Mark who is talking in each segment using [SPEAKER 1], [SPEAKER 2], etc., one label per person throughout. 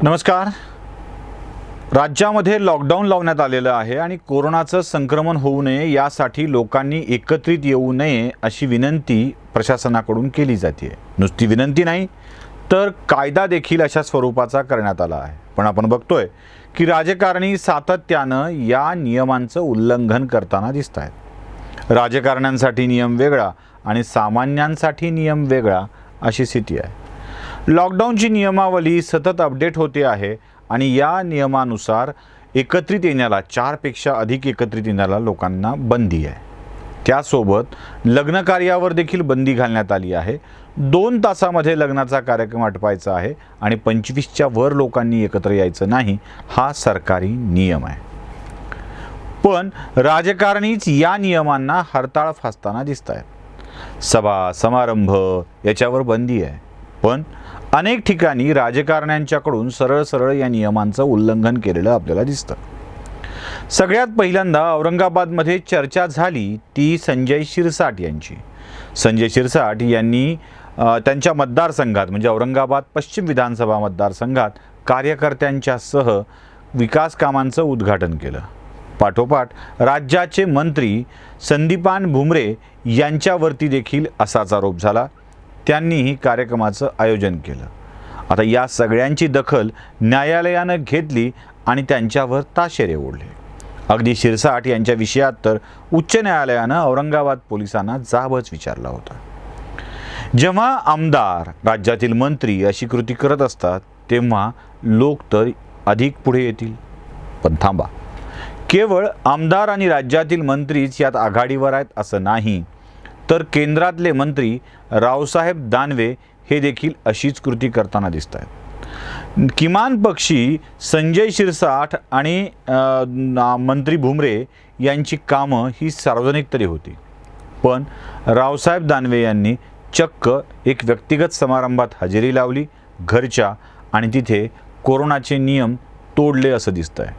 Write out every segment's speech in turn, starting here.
[SPEAKER 1] नमस्कार. राज्यामध्ये लॉकडाऊन लावण्यात आलेलं आहे आणि कोरोनाचं संक्रमण होऊ नये यासाठी लोकांनी एकत्रित येऊ नये अशी विनंती प्रशासनाकडून केली जाते. नुसती विनंती नाही तर कायदा देखील अशा स्वरूपाचा करण्यात आला आहे. पण आपण बघतोय की राजकारणी सातत्यानं या नियमांचं उल्लंघन करताना दिसत आहेत. राजकारण्यांसाठी नियम वेगळा आणि सामान्यांसाठी नियम वेगळा अशी स्थिती आहे. लॉकडाऊनची नियमावली सतत अपडेट होते आहे आणि या नियमानुसार एकत्रित येण्याला 4 पेक्षा अधिक एकत्रित येण्याला लोकांना बंदी आहे. त्यासोबत लग्न कार्यावर देखील बंदी घालण्यात आली आहे. 2 तासामध्ये लग्नाचा कार्यक्रम आटपायचा आहे आणि 25च्या वर लोकांनी एकत्र यायचं नाही हा सरकारी नियम आहे. पण राजकारणीच या नियमांना हरताळ फासताना दिसत आहेत. सभा समारंभ याच्यावर बंदी आहे, पण अनेक ठिकाणी राजकारण्यांच्याकडून सरळ या नियमांचं उल्लंघन केलेलं आपल्याला दिसतं. सगळ्यात पहिल्यांदा औरंगाबादमध्ये चर्चा झाली ती संजय शिरसाट यांची. संजय शिरसाट यांनी त्यांच्या मतदारसंघात म्हणजे औरंगाबाद पश्चिम विधानसभा मतदारसंघात कार्यकर्त्यांच्या सह विकास कामांचं उद्घाटन केलं. पाठोपाठ राज्याचे मंत्री संदीपान भुमरे यांच्यावरती देखील असाच आरोप झाला. त्यांनीही कार्यक्रमाचं आयोजन केलं. आता या सगळ्यांची दखल न्यायालयानं घेतली आणि त्यांच्यावर ताशेरे ओढले. अगदी शिरसाट यांच्या विषयात तर उच्च न्यायालयानं औरंगाबाद पोलिसांना जाबच विचारला होता. जेव्हा आमदार राज्यातील मंत्री अशी कृती करत असतात तेव्हा लोक तर अधिक पुढे येतील. पण थांबा, केवळ आमदार आणि राज्यातील मंत्रीच यात आघाडीवर आहेत असं नाही, तर केंद्रातले मंत्री रावसाहेब दानवे हे देखील अशीच कृती करताना दिसत आहेत. किमान पक्षी संजय शिरसाट आणि मंत्री भुमरे यांची कामं ही सार्वजनिक तरी होती, पण रावसाहेब दानवे यांनी चक्क एक व्यक्तिगत समारंभात हजेरी लावली घरच्या आणि तिथे कोरोनाचे नियम तोडले असं दिसतंय.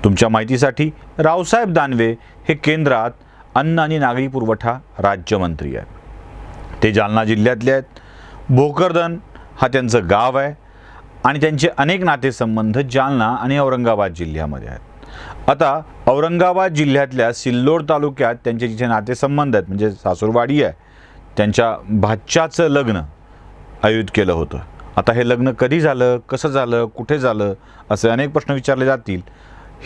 [SPEAKER 1] तुमच्या माहितीसाठी रावसाहेब दानवे हे केंद्रात अन्न आणि नागरी पुरवठा राज्यमंत्री आहेत. ते जालना जिल्ह्यातले आहेत. भोकरदन हा त्यांचं गाव आहे आणि त्यांचे अनेक नातेसंबंध जालना आणि औरंगाबाद जिल्ह्यामध्ये आहेत. आता औरंगाबाद जिल्ह्यातल्या सिल्लोड तालुक्यात त्यांचे जिथे नातेसंबंध आहेत म्हणजे सासूरवाडी आहे, त्यांच्या भाच्याचं लग्न आयोजित केलं होतं. आता हे लग्न कधी झालं, कसं झालं, कुठे झालं असे अनेक प्रश्न विचारले जातील.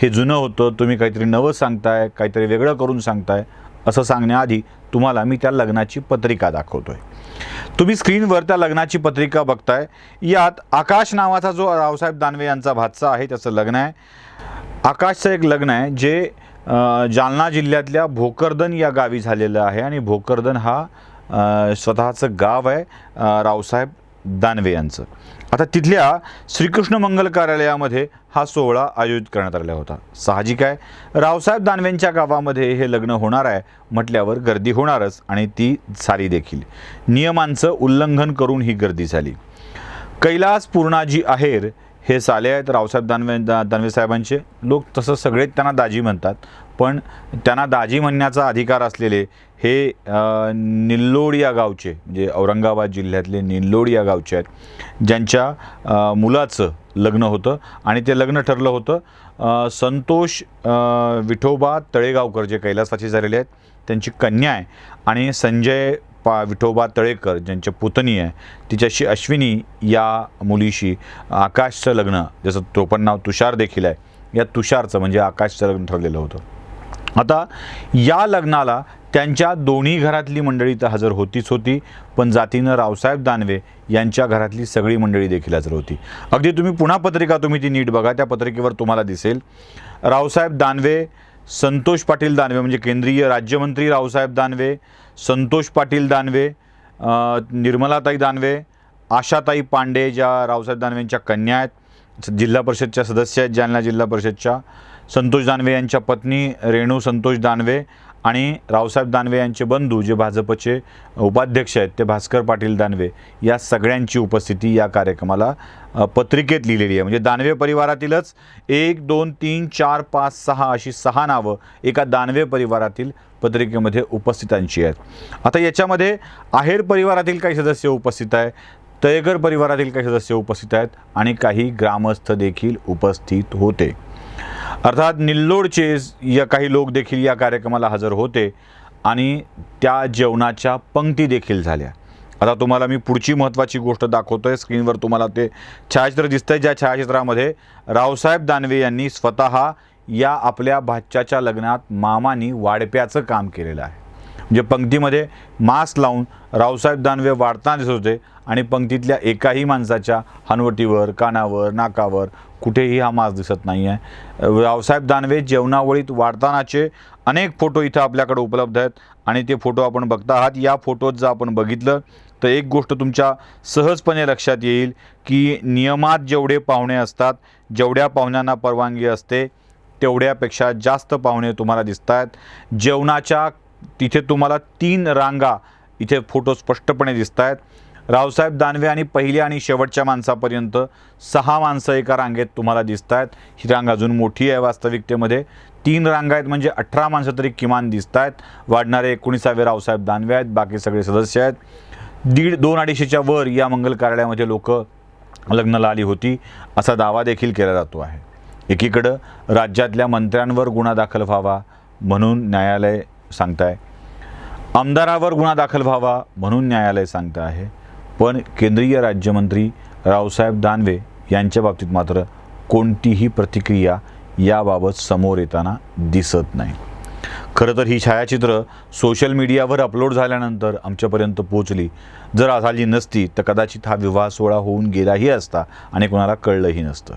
[SPEAKER 1] हे जुनं होतं, तुम्ही काहीतरी नवं सांगताय, काहीतरी वेगळं करून सांगताय असं सांगण्याआधी तुम्हाला मी त्या लग्नाची पत्रिका दाखवतोय. तुम्ही स्क्रीनवर त्या लग्नाची पत्रिका बघताय. यात आकाश नावाचा जो रावसाहेब दानवे यांचा भाचा आहे त्याचं लग्न आहे. आकाशचं एक लग्न आहे जे जालना जिल्ह्यातल्या भोकरदन या गावी झालेलं आहे आणि भोकरदन हा स्वतःचं गाव आहे रावसाहेब दानवे यांचं. आता तिथल्या श्रीकृष्ण मंगल कार्यालयामध्ये हा सोहळा आयोजित करण्यात आलेला होता. साहजिक आहे, रावसाहेब दानवेंच्या गावामध्ये हे लग्न होणार आहे म्हटल्यावर गर्दी होणारच आणि ती झाली देखील. नियमांचं उल्लंघन करून ही गर्दी झाली. कैलास पूर्णाजी आहेर हे साले आहेत रावसाहेब दानवे साहेबांचे. लोक तसं सगळेच त्यांना दाजी म्हणतात, पण त्यांना दाजी म्हणण्याचा अधिकार असलेले हे निल्लोड या गावचे म्हणजे औरंगाबाद जिल्ह्यातले निल्लोड या गावचे आहेत, ज्यांच्या मुलाचं लग्न होतं आणि ते लग्न ठरलं होतं संतोष विठोबा तळेगावकर जे कैलासवासी झालेले आहेत त्यांची कन्या आहे आणि संजय विठोबा तळेकर ज्यांच्या पुतणी आहे तिच्याशी अश्विनी या मुलीशी आकाशचं लग्न, जसं तो पण नाव तुषार देखील आहे, या तुषारचं म्हणजे आकाशचं लग्न ठरलेलं होतं. आता या लग्नाला त्यांच्या दोन्ही घरातली मंडळी तर हजर होतीच होती, पण जातीनं रावसाहेब दानवे यांच्या घरातली सगळी मंडळी देखील हजर होती. अगदी तुम्ही पुन्हा पत्रिका तुम्ही ती नीट बघा, त्या पत्रिकेवर तुम्हाला दिसेल रावसाहेब दानवे, संतोष पाटील दानवे म्हणजे केंद्रीय राज्यमंत्री रावसाहेब दानवे, संतोष पाटील दानवे, निर्मलाताई दानवे, आशाताई पांडे ज्या रावसाहेब दानवेंच्या कन्या आहेत, जिल्हा परिषदच्या सदस्य आहेत जालना जिल्हा परिषदच्या, संतोष दानवे यांच्या पत्नी रेणू संतोष दानवे आणि रावसाहेब दानवे यांचे बंधू जे भाजपचे उपाध्यक्ष आहेत ते भास्कर पाटील दानवे, या सगळ्यांची उपस्थिती या कार्यक्रमाला पत्रिकेत लिहिलेली आहे. म्हणजे दानवे परिवारातीलच 1 2 3 4 5 6 अशी 6 नावं एका दानवे परिवारातील पत्रिकेमध्ये उपस्थितांची आहेत. आता याच्यामध्ये आहेर परिवारातील काही सदस्य उपस्थित आहे, तळेकर परिवारातील काही सदस्य उपस्थित आहेत आणि काही ग्रामस्थ देखील उपस्थित होते. अर्थात निल्लोडचे या काही लोक देखील या कार्यक्रमाला हजर होते आणि त्या जेवणाच्या पंक्ती देखील झाल्या. आता तुम्हाला मी पुढची महत्त्वाची गोष्ट दाखवतोय. स्क्रीनवर तुम्हाला ते छायाचित्र दिसतंय, ज्या छायाचित्रामध्ये रावसाहेब दानवे यांनी स्वतः या आपल्या भाच्याच्या लग्नात मामानी वाढप्याचं काम केलेलं आहे. म्हणजे पंक्तीमध्ये मास्क लावून रावसाहेब दानवे वाढताना दिसत होते आणि पंक्तीतल्या एकाही माणसाच्या हनवटीवर, कानावर, नाकावर कुठेही हा मास्क दिसत नाही आहे. रावसाहेब दानवे जेवणावळीत वाढतानाचे अनेक फोटो इथं आपल्याकडे उपलब्ध आहेत आणि ते फोटो आपण बघता आहात. या फोटोत जर आपण बघितलं तर एक गोष्ट तुमच्या सहजपणे लक्षात येईल की नियमात जेवढे पाहुणे असतात, जेवढ्या पाहुण्यांना परवानगी असते तेवढ्यापेक्षा जास्त पाहुणे तुम्हाला दिसत आहेत. जेवणाच्या तिथे तुम्हाला 3 रांगा इथे फोटो स्पष्टपणे दिसत आहेत. रावसाहेब दानवे आणि पहिल्या आणि शेवटच्या माणसापर्यंत 6 माणसं एका रांगेत तुम्हाला दिसत आहेत. ही रांग अजून मोठी आहे वास्तविकतेमध्ये. 3 रांगा आहेत म्हणजे 18 माणसं तरी किमान दिसत आहेत. वाढणारे 19वे रावसाहेब दानवे आहेत, बाकी सगळे सदस्य आहेत. 1.5-2.500च्या वर या मंगल कार्यालयामध्ये लोक लग्नाला आली होती असा दावा देखील केला जातो आहे. एकीकडं राज्यातल्या मंत्र्यांवर गुन्हा दाखल व्हावा म्हणून न्यायालय सांगताय, आमदारावर गुन्हा दाखल व्हावा म्हणून न्यायालय सांगतं आहे, पण केंद्रीय राज्यमंत्री रावसाहेब दानवे यांच्या बाबतीत मात्र कोणतीही प्रतिक्रिया याबाबत समोर येताना दिसत नाही. खरं तर ही छायाचित्र सोशल मीडियावर अपलोड झाल्यानंतर आमच्यापर्यंत पोहोचली. जर झाली नसती तर कदाचित हा विवाह सोहळा होऊन गेलाही असता आणि कोणाला कळलंही नसतं.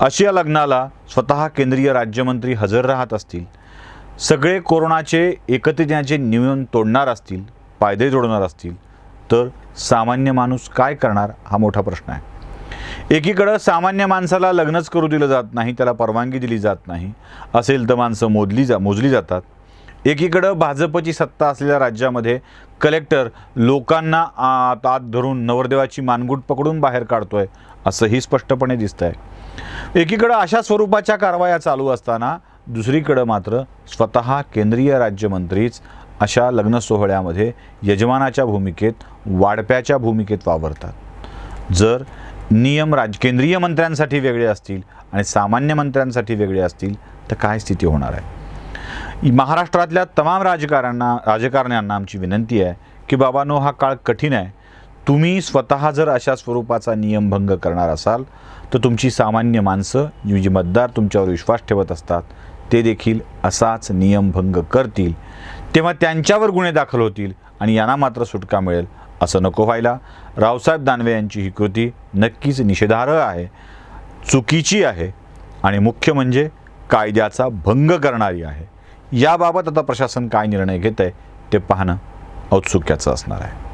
[SPEAKER 1] अशा लग्नाला स्वतः केंद्रीय राज्यमंत्री हजर राहत असतील, सगळे कोरोनाचे एकत्रितण्याचे नियम तोडणार असतील, पायदे तोडणार असतील, तर सामान्य माणूस काय करणार हा मोठा प्रश्न आहे. एकीकडं सामान्य माणसाला लग्नच करू दिलं जात नाही, त्याला परवानगी दिली जात नाही, असेल तर माणसं मोजली जातात. एकीकडं भाजपची सत्ता असलेल्या राज्यामध्ये कलेक्टर लोकांना आत धरून नवरदेवाची मानगूट पकडून बाहेर काढतोय असंही स्पष्टपणे दिसत आहे. एकीकडं अशा स्वरूपाच्या कारवाया चालू असताना दुसरीकडं मात्र स्वतः केंद्रीय राज्यमंत्रीच अशा लग्न सोहळ्यामध्ये यजमानाच्या भूमिकेत, वाढप्याच्या भूमिकेत वावरतात. जर नियम केंद्रीय मंत्र्यांसाठी वेगळे असतील आणि सामान्य मंत्र्यांसाठी वेगळे असतील तर काय स्थिती होणार आहे. महाराष्ट्रातल्या तमाम राजकारण्यांना आमची विनंती आहे की बाबांनो, हा काळ कठीण आहे. तुम्ही स्वतः जर अशा स्वरूपाचा नियमभंग करणार असाल तर तुमची सामान्य माणसं, जी मतदार तुमच्यावर विश्वास ठेवत असतात, ते देखील असाच नियमभंग करतील. तेव्हा त्यांच्यावर गुन्हे दाखल होतील आणि यांना मात्र सुटका मिळेल. असं नको व्हायला. रावसाहेब दानवे यांची ही कृती नक्कीच निषेधार्ह आहे, चुकीची आहे आणि मुख्य म्हणजे कायद्याचा भंग करणारी आहे. याबाबत आता प्रशासन काय निर्णय घेत आहे ते पाहणं औत्सुक्याचं असणार आहे.